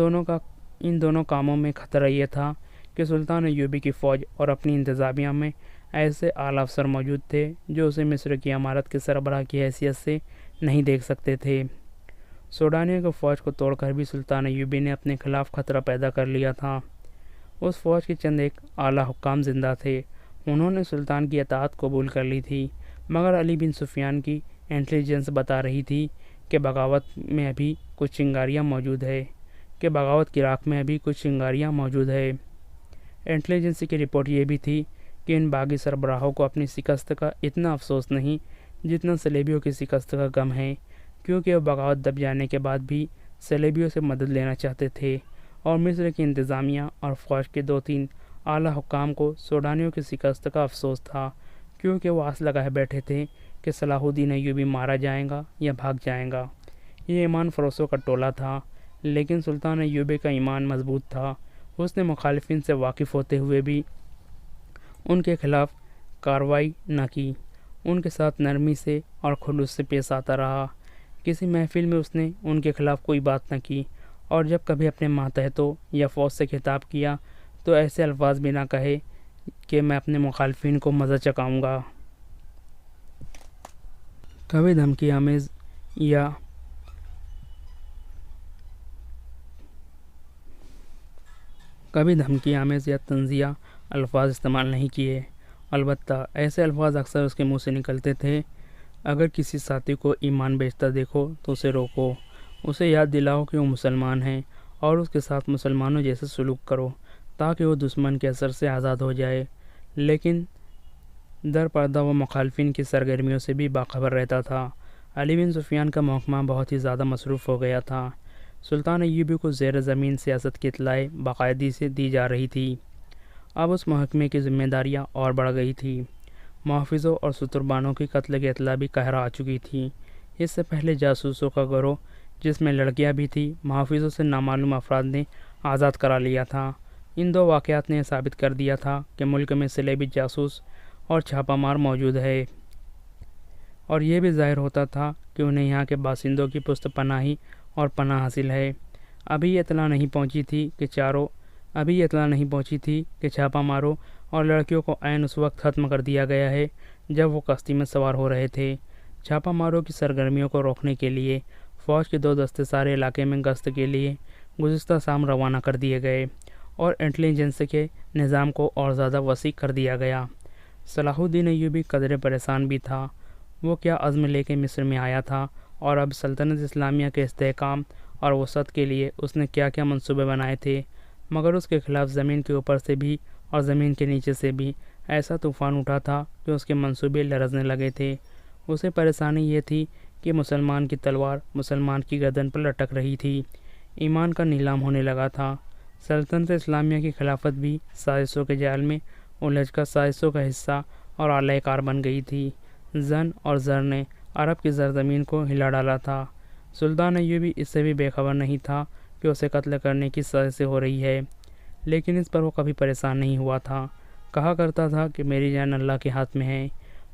دونوں کاموں میں خطرہ یہ تھا کہ سلطان ایوبی کی فوج اور اپنی انتظامیہ میں ایسے اعلیٰ افسر موجود تھے جو اسے مصر کی امارت کے سربراہ کی حیثیت سے نہیں دیکھ سکتے تھے۔ سوڈانیوں کی فوج کو توڑ کر بھی سلطان ایوبی نے اپنے خلاف خطرہ پیدا کر لیا تھا۔ اس فوج کے چند ایک اعلیٰ حکام زندہ تھے۔ انہوں نے سلطان کی اطاعت قبول کر لی تھی، مگر علی بن سفیان کی انٹیلیجنس بتا رہی تھی کہ بغاوت میں ابھی کچھ چنگاریاں موجود ہے۔ انٹیلیجنس کی رپورٹ یہ بھی تھی کہ ان باغی سربراہوں کو اپنی شکست کا اتنا افسوس نہیں جتنا صلیبیوں کی شکست کا غم ہے، کیونکہ وہ بغاوت دب جانے کے بعد بھی صلیبیوں سے مدد لینا چاہتے تھے، اور مصر کی انتظامیہ اور فوج کے 2-3 اعلیٰ حکام کو سوڈانیوں کی شکست کا افسوس تھا، کیونکہ وہ آس لگائے بیٹھے تھے کہ صلاح الدین ایوبی مارا جائے گا یا بھاگ جائے گا۔ یہ ایمان فروشوں کا ٹولہ تھا، لیکن سلطان ایوبی کا ایمان مضبوط تھا۔ اس نے مخالفین سے واقف ہوتے ہوئے بھی ان کے خلاف کارروائی نہ کی، ان کے ساتھ نرمی سے اور خلوص سے پیش آتا رہا۔ کسی محفل میں اس نے ان کے خلاف کوئی بات نہ کی، اور جب کبھی اپنے ماتحتوں یا فوج سے خطاب کیا تو ایسے الفاظ بھی نہ کہے کہ میں اپنے مخالفین کو مزہ چکھاؤں گا۔ کبھی دھمکی آمیز یا طنزیہ الفاظ استعمال نہیں کیے، البتہ ایسے الفاظ اکثر اس کے منہ سے نکلتے تھے: اگر کسی ساتھی کو ایمان بیچتا دیکھو تو اسے روکو، اسے یاد دلاؤ کہ وہ مسلمان ہے، اور اس کے ساتھ مسلمانوں جیسے سلوک کرو تاکہ وہ دشمن کے اثر سے آزاد ہو جائے۔ لیکن در پردہ وہ مخالفین کی سرگرمیوں سے بھی باخبر رہتا تھا۔ علی بن سفیان کا محکمہ بہت ہی زیادہ مصروف ہو گیا تھا۔ سلطان ایوبی کو زیر زمین سیاست کی اطلاعیں باقاعدگی سے دی جا رہی تھی۔ اب اس محکمے کی ذمہ داریاں اور بڑھ گئی تھیں۔ محافظوں اور ستربانوں کی قتل کی اطلاع بھی قاہرہ آ چکی تھی۔ اس سے پہلے جاسوسوں کا گروہ، جس میں لڑکیاں بھی تھیں، محافظوں سے نامعلوم افراد نے آزاد کرا لیا تھا۔ ان 2 واقعات نے یہ ثابت کر دیا تھا کہ ملک میں صلیبی جاسوس اور چھاپہ مار موجود ہے، اور یہ بھی ظاہر ہوتا تھا کہ انہیں یہاں کے باشندوں کی پشت پناہی اور پناہ حاصل ہے۔ ابھی یہ اطلاع نہیں پہنچی تھی کہ چھاپہ ماروں اور لڑکیوں کو عین اس وقت ختم کر دیا گیا ہے جب وہ کشتی میں سوار ہو رہے تھے۔ چھاپہ ماروں کی سرگرمیوں کو روکنے کے لیے فوج کے 2 دستے سارے علاقے میں گشت کے لیے گزشتہ شام روانہ کر دیے گئے، اور انٹیلیجنس کے نظام کو اور زیادہ وسیع کر دیا گیا۔ صلاح الدین ایوبی قدرے پریشان بھی تھا۔ وہ کیا عزم لے کے مصر میں آیا تھا، اور اب سلطنت اسلامیہ کے استحکام اور وسعت کے لیے اس نے کیا کیا منصوبے بنائے تھے، مگر اس کے خلاف زمین کے اوپر سے بھی اور زمین کے نیچے سے بھی ایسا طوفان اٹھا تھا کہ اس کے منصوبے لرزنے لگے تھے۔ اسے پریشانی یہ تھی کہ مسلمان کی تلوار مسلمان کی گردن پر لٹک رہی تھی، ایمان کا نیلام ہونے لگا تھا۔ سلطنت اسلامیہ کی خلافت بھی سازشوں کے جال میں الجھ کر سازشوں کا حصہ اور اعلی کار بن گئی تھی۔ زن اور زر نے عرب کی زرزمین کو ہلا ڈالا تھا۔ سلطان ایوبی اس سے بھی بے خبر نہیں تھا کہ اسے قتل کرنے کی سازشیں ہو رہی ہے، لیکن اس پر وہ کبھی پریشان نہیں ہوا تھا۔ کہا کرتا تھا کہ میری جان اللہ کے ہاتھ میں ہے،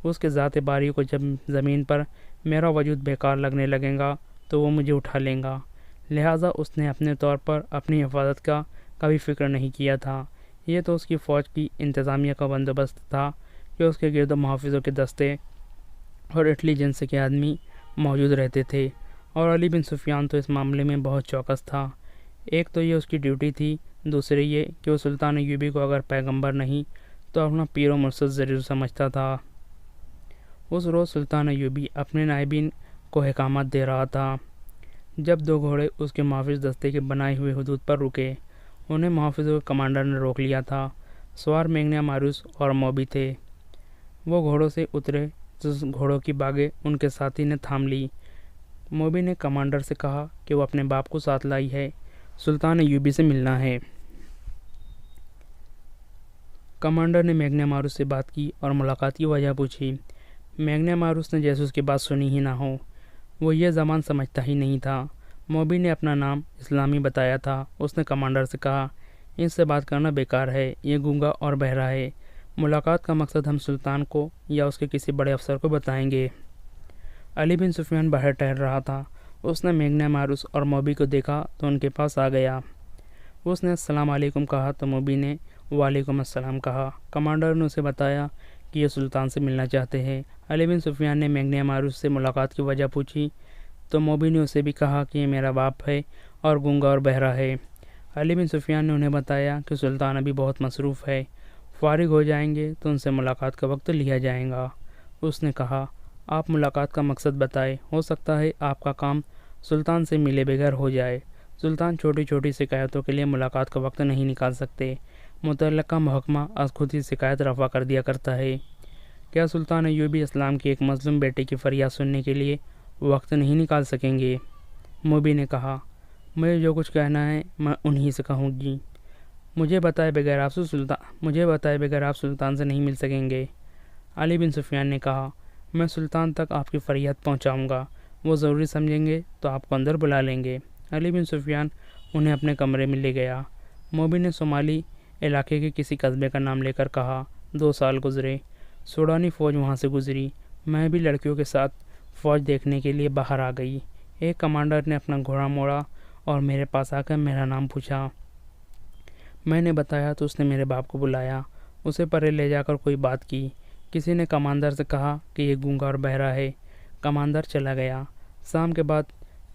اس کے ذات باری کو جب زمین پر میرا وجود بیکار لگنے لگے گا تو وہ مجھے اٹھا لے گا، لہٰذا اس نے اپنے طور پر اپنی حفاظت کا کبھی فکر نہیں کیا تھا۔ یہ تو اس کی فوج کی انتظامیہ کا بندوبست تھا کہ اس کے گرد محافظوں کے دستے اور انٹیلیجنس کے آدمی موجود رہتے تھے، اور علی بن سفیان تو اس معاملے میں بہت چوکس تھا۔ ایک تو یہ اس کی ڈیوٹی تھی، دوسری یہ کہ وہ سلطان ایوبی کو اگر پیغمبر نہیں تو اپنا پیر و مرشد ضرور سمجھتا تھا۔ اس روز سلطان ایوبی اپنے نائبین کو احکامات دے رہا تھا جب 2 گھوڑے اس کے محافظ دستے کے بنائے ہوئے حدود پر رکے۔ انہیں محافظوں کے کمانڈر نے روک لیا تھا۔ سوار میگنا ماروس اور موبی تھے۔ وہ گھوڑوں سے اترے تو گھوڑوں کی باگیں ان کے ساتھی نے تھام لی۔ موبی نے کمانڈر سے کہا کہ وہ اپنے باپ کو ساتھ لائی ہے، سلطان ایوبی سے ملنا ہے۔ کمانڈر نے میگنا ماروس سے بات کی اور ملاقات کی وجہ پوچھی۔ میگنا ماروس نے جیسے اس کی بات سنی ہی نہ ہو، وہ یہ زبان سمجھتا ہی نہیں تھا۔ موبی نے اپنا نام اسلامی بتایا تھا۔ اس نے کمانڈر سے کہا، اس سے بات کرنا بیکار ہے، یہ گونگا اور بہرا ہے۔ ملاقات کا مقصد ہم سلطان کو یا اس کے کسی بڑے افسر کو بتائیں گے۔ علی بن سفیان باہر ٹہل رہا تھا۔ اس نے میگنا ماروس اور موبی کو دیکھا تو ان کے پاس آ گیا۔ اس نے السلام علیکم کہا تو موبی نے وعلیکم السلام کہا۔ کمانڈر نے اسے بتایا کہ یہ سلطان سے ملنا چاہتے ہیں۔ علی بن سفیان نے میگنا ماروس سے ملاقات کی وجہ پوچھی تو موبی نے اسے بھی کہا کہ یہ میرا باپ ہے اور گونگا اور بہرا ہے۔ علی بن سفیان نے انہیں بتایا کہ سلطان ابھی بہت مصروف ہے، فارغ ہو جائیں گے تو ان سے ملاقات کا وقت لیا جائے گا۔ اس نے کہا، آپ ملاقات کا مقصد بتائیں، ہو سکتا ہے آپ کا کام سلطان سے ملے بغیر ہو جائے۔ سلطان چھوٹی چھوٹی شکایتوں کے لیے ملاقات کا وقت نہیں نکال سکتے۔ متعلقہ محکمہ از خود ہی شکایت رفع کر دیا کرتا ہے۔ کیا سلطان ایوبی اسلام کی ایک مظلوم بیٹے کی فریاد سننے کے لیے وقت نہیں نکال سکیں گے؟ موبی نے کہا، مجھے جو کچھ کہنا ہے میں انہی سے کہوں گی۔ مجھے بتائے بغیر آپ سلطان سے نہیں مل سکیں گے۔ علی بن سفیان نے کہا، میں سلطان تک آپ کی فریاد پہنچاؤں گا، وہ ضروری سمجھیں گے تو آپ کو اندر بلا لیں گے۔ علی بن سفیان انہیں اپنے کمرے میں لے گیا۔ موبی نے صومالی علاقے کے کسی قصبے کا نام لے کر کہا، 2 سال گزرے، سوڈانی فوج وہاں سے گزری، میں بھی لڑکیوں کے ساتھ فوج دیکھنے کے لیے باہر آ گئی۔ ایک کمانڈر نے اپنا گھوڑا موڑا اور میرے پاس آ کر میرا نام پوچھا۔ میں نے بتایا تو اس نے میرے باپ کو بلایا، اسے پرے لے جا کر کوئی بات کی۔ کسی نے کمانڈر سے کہا کہ یہ گونگا اور بہرا ہے۔ کمانڈر چلا گیا۔ شام کے بعد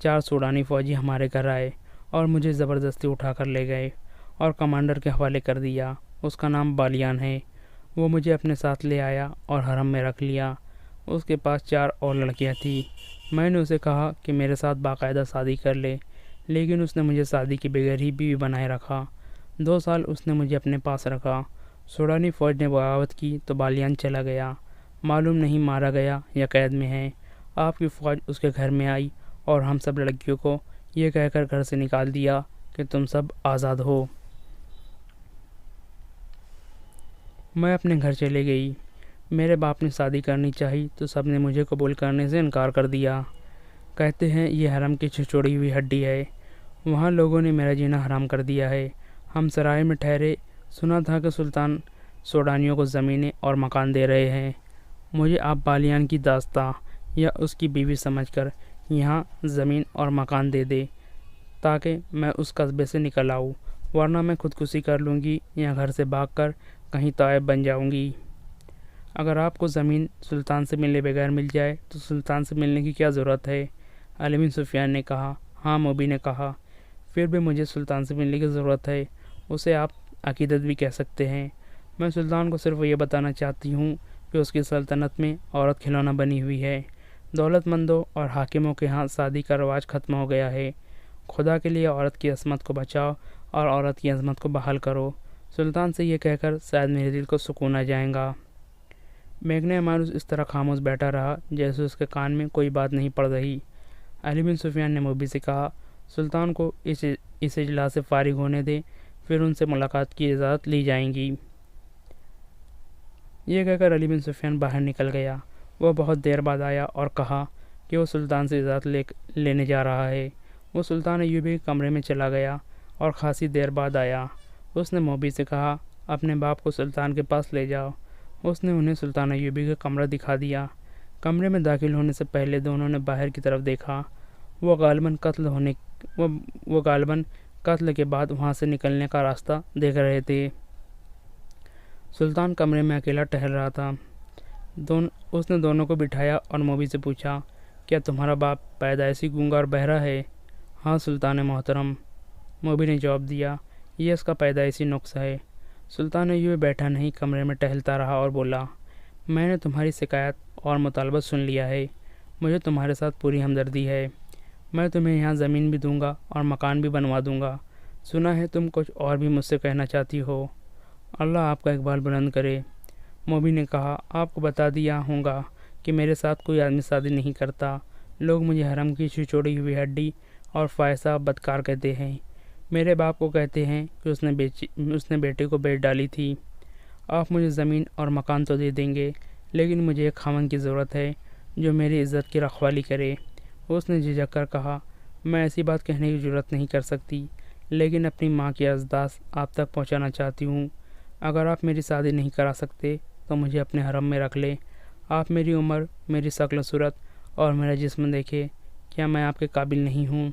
4 سوڈانی فوجی ہمارے گھر آئے اور مجھے زبردستی اٹھا کر لے گئے اور کمانڈر کے حوالے کر دیا۔ اس کا نام بالیان ہے۔ وہ مجھے اپنے ساتھ لے آیا اور حرم میں رکھ لیا۔ اس کے پاس 4 اور لڑکیاں تھیں۔ میں نے اسے کہا کہ میرے ساتھ باقاعدہ شادی کر لے، لیکن اس نے مجھے شادی کے بغیر ہی بیوی بنائے رکھا۔ 2 سال اس نے مجھے اپنے پاس رکھا۔ سوڈانی فوج نے بغاوت کی تو بالیان چلا گیا، معلوم نہیں مارا گیا یا قید میں ہے۔ آپ کی فوج اس کے گھر میں آئی اور ہم سب لڑکیوں کو یہ کہہ کر گھر سے نکال دیا کہ تم سب آزاد ہو۔ میں اپنے گھر چلے گئی۔ میرے باپ نے شادی کرنی چاہی تو سب نے مجھے قبول کرنے سے انکار کر دیا۔ کہتے ہیں یہ حرم کی چھچوڑی ہوئی ہڈی ہے، وہاں لوگوں نے میرا جینا حرام کر دیا ہے۔ ہم سرائے میں ٹھہرے، سنا تھا کہ سلطان سوڈانیوں کو زمینیں اور مکان دے رہے ہیں۔ مجھے آپ بالیان کی داستاں یا اس کی بیوی سمجھ کر یہاں زمین اور مکان دے دے تاکہ میں اس قصبے سے نکل آؤں، ورنہ میں خودکشی کر لوں گی یا گھر سے بھاگ کر کہیں طائف بن جاؤں گی۔ اگر آپ کو زمین سلطان سے ملے بغیر مل جائے تو سلطان سے ملنے کی کیا ضرورت ہے؟ علی بن سفیان نے کہا۔ ہاں، موبی نے کہا، پھر بھی مجھے سلطان سے ملنے کی ضرورت ہے، اسے آپ عقیدت بھی کہہ سکتے ہیں۔ میں سلطان کو صرف یہ بتانا چاہتی ہوں کہ اس کی سلطنت میں عورت کھلونا بنی ہوئی ہے۔ دولت مندوں اور حاکموں کے ہاں شادی کا رواج ختم ہو گیا ہے۔ خدا کے لیے عورت کی عصمت کو بچاؤ اور عورت کی عظمت کو بحال کرو۔ سلطان سے یہ کہہ کر شاید میرے دل کو سکون آ جائے گا۔ میگنا ماروس اس طرح خاموش بیٹھا رہا جیسے اس کے کان میں کوئی بات نہیں پڑ رہی۔ علی بن سفیان نے موبی سے کہا، سلطان کو اس اجلاس سے فارغ ہونے دے، پھر ان سے ملاقات کی اجازت لی جائے گی۔ یہ کہہ کر علی بن سفیان باہر نکل گیا۔ وہ بہت دیر بعد آیا اور کہا کہ وہ سلطان سے اجازت لینے جا رہا ہے۔ وہ سلطان ایوبی کے کمرے میں چلا گیا اور خاصی دیر بعد آیا۔ اس نے موبی سے کہا، اپنے باپ کو سلطان کے پاس لے جاؤ۔ اس نے انہیں سلطان ایوبی کا کمرہ دکھا دیا۔ کمرے میں داخل ہونے سے پہلے دونوں نے باہر کی طرف دیکھا۔ وہ غالباً قتل کے بعد وہاں سے نکلنے کا راستہ دیکھ رہے تھے۔ سلطان کمرے میں اکیلا ٹہل رہا تھا۔ اس نے دونوں کو بٹھایا اور موبی سے پوچھا، کیا تمہارا باپ پیدائشی گونگا اور بہرا ہے؟ ہاں سلطان محترم، موبی نے جواب دیا، یہ اس کا پیدائشی نقص ہے۔ سلطان ایوبی بیٹھا نہیں، کمرے میں ٹہلتا رہا اور بولا، میں نے تمہاری شکایت اور مطالبہ سن لیا ہے، مجھے تمہارے ساتھ پوری ہمدردی ہے۔ میں تمہیں یہاں زمین بھی دوں گا اور مکان بھی بنوا دوں گا۔ سنا ہے تم کچھ اور بھی مجھ سے کہنا چاہتی ہو۔ اللہ آپ کا اقبال بلند کرے۔ موبی نے کہا، آپ کو بتا دیا ہوں گا کہ میرے ساتھ کوئی آدمی شادی نہیں کرتا۔ لوگ مجھے حرم کی چھچوڑی ہوئی ہڈی اور فائسہ بدکار کہتے ہیں۔ میرے باپ کو کہتے ہیں کہ اس نے بیٹے کو بیچ ڈالی تھی۔ آپ مجھے زمین اور مکان تو دے دیں گے، لیکن مجھے ایک خاوند کی ضرورت ہے جو میری عزت کی رکھوالی کرے۔ اس نے جھجک کر کہا، میں ایسی بات کہنے کی جرات نہیں کر سکتی، لیکن اپنی ماں کی ارزداز آپ تک پہنچانا چاہتی ہوں۔ اگر آپ میری شادی نہیں کرا سکتے تو مجھے اپنے حرم میں رکھ لیں۔ آپ میری عمر، میری شکل و صورت اور میرا جسم دیکھے، کیا میں آپ کے قابل نہیں ہوں؟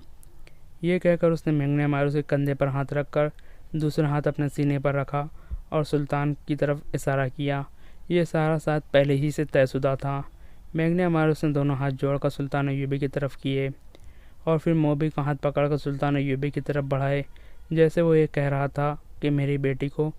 یہ کہہ کر اس نے مینگنا ماروس کے کندھے پر ہاتھ رکھ کر دوسرا ہاتھ اپنے سینے پر رکھا اور سلطان کی طرف اشارہ کیا۔ یہ سارا ساتھ پہلے ہی سے طے شدہ تھا۔ مینگنا ماروس نے دونوں ہاتھ جوڑ کر سلطان ایوبی کی طرف کیے اور پھر موبی کا ہاتھ پکڑ کر سلطان ایوبی کی طرف بڑھائے، جیسے وہ یہ کہہ رہا تھا کہ میری بیٹی کو